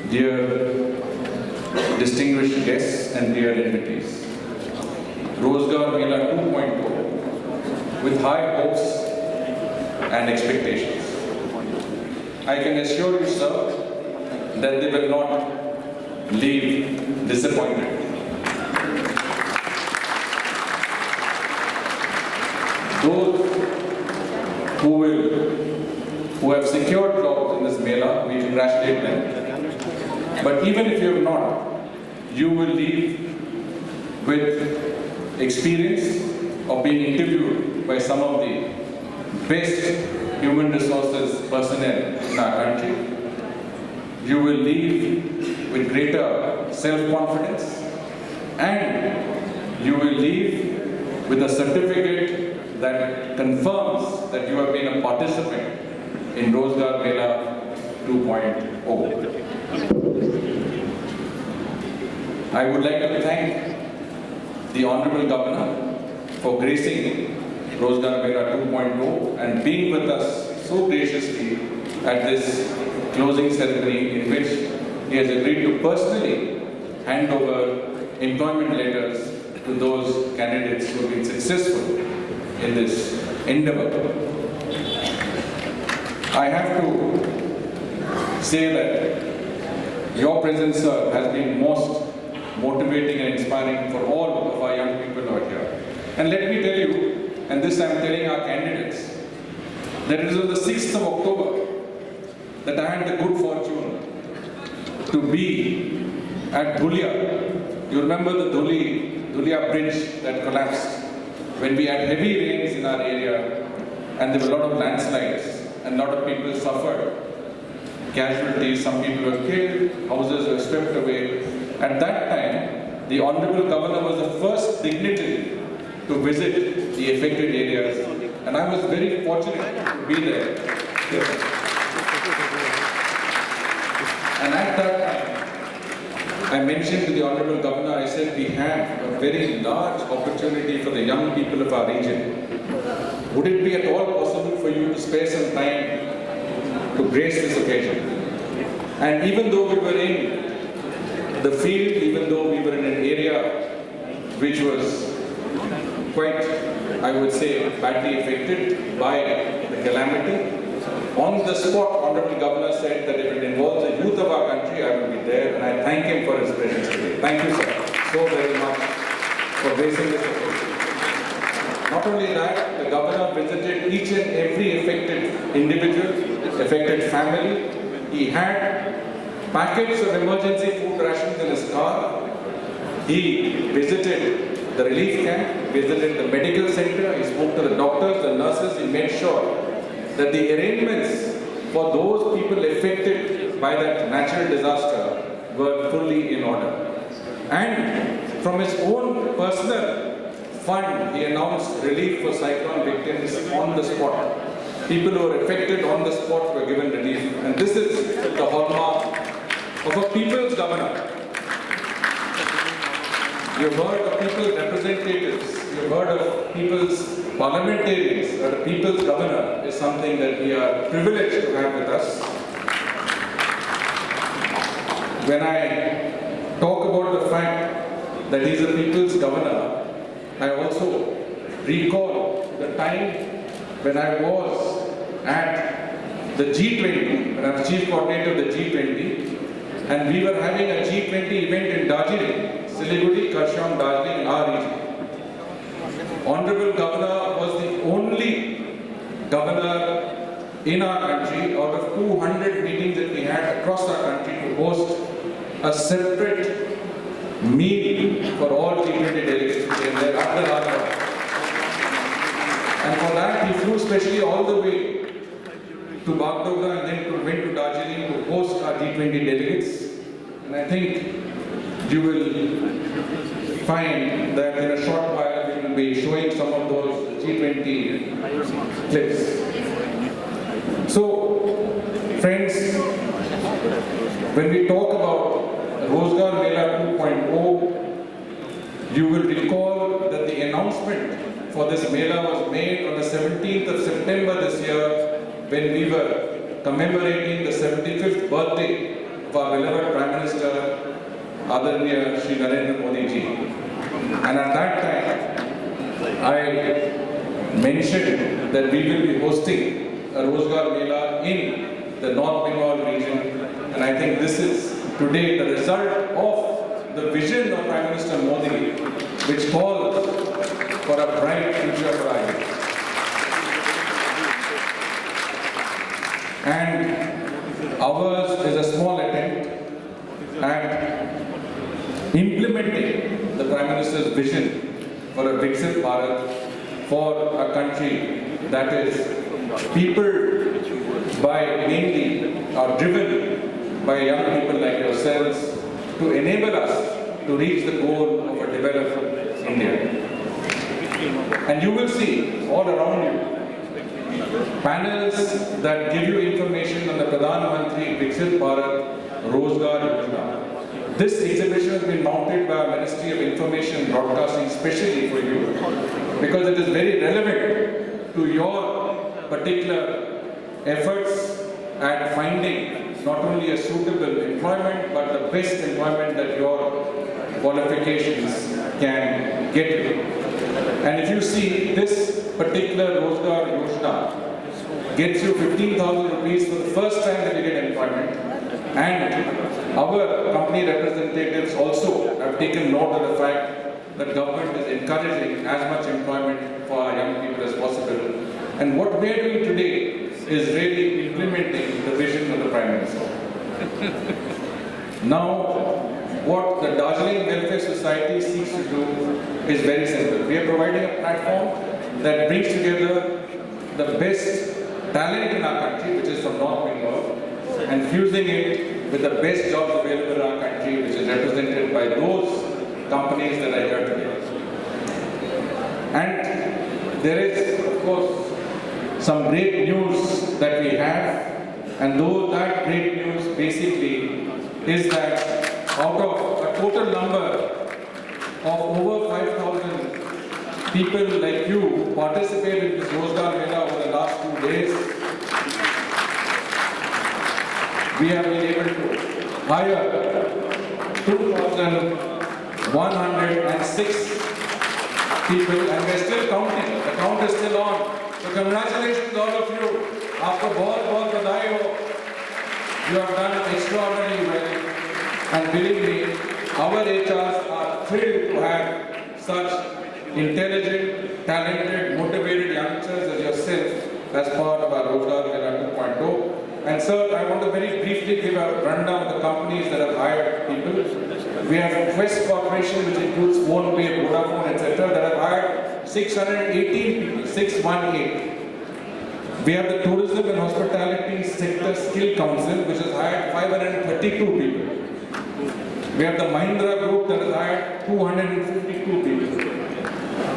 dear distinguished guests and dear invitees. Rozgar Mela 2.0 with high hopes and expectations. I can assure you, sir, that they will not leave disappointed. Those who have secured jobs in this Mela, we congratulate them. But even if you have not, you will leave with experience of being interviewed by some of the best human resources personnel in our country. You will leave with greater self-confidence, and you will leave with a certificate that confirms that you have been a participant in Rozgar Mela 2.0. I would like to thank the Honorable Governor for gracing Rozgar Mela 2.0 and being with us so graciously at this closing ceremony in which he has agreed to personally hand over employment letters to those candidates who have been successful in this endeavor. I have to say that your presence, sir, has been most motivating and inspiring for all of our young people out here. And let me tell you, and this I am telling our candidates, that it is on the 6th of October that I had the good fortune to be at Dhulia. You remember the Dhulia bridge that collapsed when we had heavy rains in our area and there were a lot of landslides and a lot of people suffered casualties, some people were killed, houses were swept away. At that time, the Honorable Governor was the first dignitary to visit the affected areas, and I was very fortunate to be there. And at that time, I mentioned to the Honorable Governor, I said, we have a very large opportunity for the young people of our region. Would it be at all possible for you to spare some time to grace this occasion? And even though we were in the field, even though we were in an area which was quite, I would say, badly affected by the calamity, on the spot, Honorable Governor said that if it involves the youth of our country, I will be there, and I thank him for his presence today. Thank you, sir, so very much for gracing this occasion. Not only that, the Governor visited each and every affected individual, affected family. He had packets of emergency food rations in his car. He visited the relief camp, visited the medical center, he spoke to the doctors, the nurses, he made sure that the arrangements for those people affected by that natural disaster were fully in order. And from his own personal fund, he announced relief for cyclone victims on the spot. People who were affected on the spot were given relief. And this is the hallmark of a people's governor. You've heard of people's representatives, you've heard of people's parliamentarians, but a people's governor is something that we are privileged to have with us. When I talk about the fact that he's a people's governor, I also recall the time when I was at the G20, when I was chief coordinator of the G20, and we were having a G20 event in Darjeeling, Siliguri, Karsham, Darjeeling, in our region. Honorable Governor was the only governor in our country out of 200 meetings that we had across our country to host a separate meal for all G20 delegates to be there after our governor. And for that, he flew specially all the way to Bagdogra and then went to Darjeeling to host our G20 delegates. And I think you will find that in a short while we will be showing some of those G20 clips. So, friends, when we talk about Rozgar Mela 2.0, you will recall that the announcement for this Mela was made on the 17th of September this year when we were commemorating the 75th birthday of our beloved Prime Minister, Adharaniya Shri Narendra Modi ji. And at that time, I mentioned that we will be hosting a Rozgar Mela in the North Bengal region. And I think this is today the result of the vision of Prime Minister Modi, which calls for a bright future for our youth. And ours is a small attempt at implementing the Prime Minister's vision for a Viksit Bharat, for a country that is peopled by mainly, or driven by young people like yourselves to enable us to reach the goal of a developed India. And you will see all around you panels that give you information on the Pradhan Mantri Viksit Bharat Rozgar Yojana. This exhibition has been mounted by our Ministry of Information and Broadcasting especially for you because it is very relevant to your particular efforts at finding not only a suitable employment but the best employment that your qualifications can get you. And if you see, this particular Rozgar Yojana gets you 15,000 rupees for the first time that you get employment. And our company representatives also have taken note of the fact that government is encouraging as much employment for our young people as possible. And what we are doing today is really implementing the vision of the Prime Minister. Now, what the Darjeeling Welfare Society seeks to do is very simple. We are providing a platform that brings together the best talent in our country, which is from North Bengal, and fusing it with the best jobs available in our country, which is represented by those companies that are here today. And there is, of course, some great news that we have, and though that great news basically is that out of a total number of over 5,000 people like you who participated in this Rozgar Mela over the last 2 days, we have been able to hire 2,106 people, and we're still counting. The count is still on. So congratulations all of you. Aapko bahut badai ho. You have done extraordinarily well. And believe me, our HRs are thrilled to have such intelligent, talented, motivated youngsters as yourself as part of our Rozgar Mela 2.0. And sir, I want to very briefly give a rundown of the companies that have hired people. We have Quest Corporation, which includes PhonePe, Vodafone, etc., that have hired 618 people, 618. We have the Tourism and Hospitality Sector Skill Council, which has hired 532 people. We have the Mahindra Group that has hired 252 people.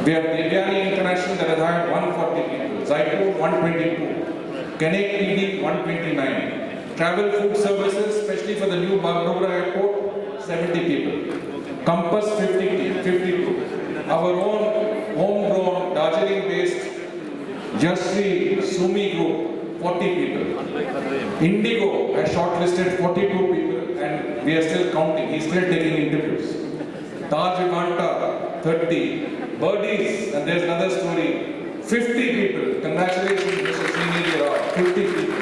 We have Devyani International that has hired 140 people. Zyto 122. Connect PD 129. Travel Food Services, especially for the new Bagdogra Airport, 70 people. Compass 52. Our own homegrown Darjeeling-based Jasri Sumi Group, 40 people. Indigo has shortlisted 42 people and we are still counting. He's still taking interviews. Taj Vivanta, 30. Birdies, and there's another story, 50 people. Congratulations, Mr. Srinidhi Rao, 50 people.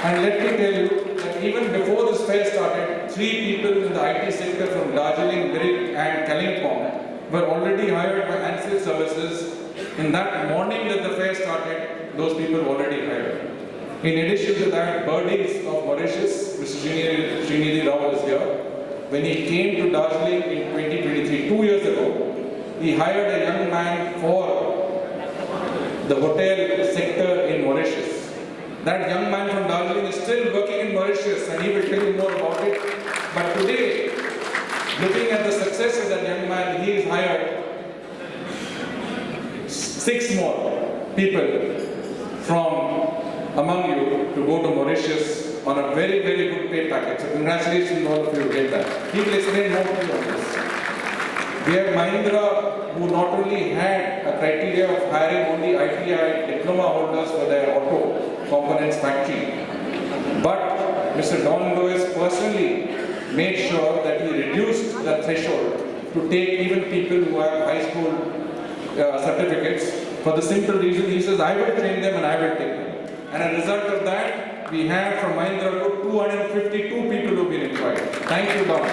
And let me tell you that even before this fair started, 3 people in the IT sector from Darjeeling, Birik and Kalimpong were already hired by Ansel Services. In that morning that the fair started, those people were already hired. In addition to that, Birdies of Mauritius, Mr. Srinidhi Rao is here. When he came to Darjeeling in 2023, 2 years ago, he hired a young man for the hotel sector in Mauritius. That young man from Darjeeling is still working in Mauritius and he will tell you more about it. But today, looking at the success of that young man, he has hired 6 more people from among you to go to Mauritius on a very, very good pay package. So congratulations to all of you who get that. He will explain more to you on this. We have Mahindra, who not only had a criteria of hiring only ITI diploma holders for their auto components factory, but Mr. Don Lewis personally made sure that he reduced the threshold to take even people who have high school certificates, for the simple reason he says, I will train them and I will take them. And as a result of that, we have from Mahindra Group 252 people who have been employed. Thank you, Don.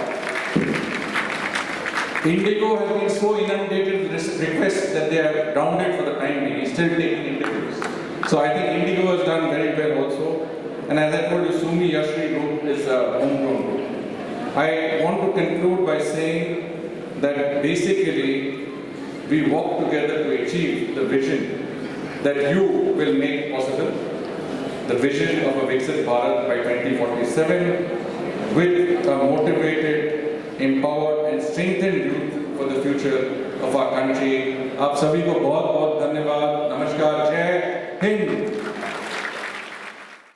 Indigo has been so inundated with requests that they are grounded for the time being, still taking interviews. So I think Indigo has done very well also. And as I told you, Sumi Yashri Group is a homegrown group. I want to conclude by saying that basically we work together to achieve the vision that you will make possible, the vision of a Viksit Bharat by 2047 with a motivated, empowered and strengthened youth for the future of our country. आप सभी को बहुत बहुत धन्यवाद. नमस्कार. जय हिंद.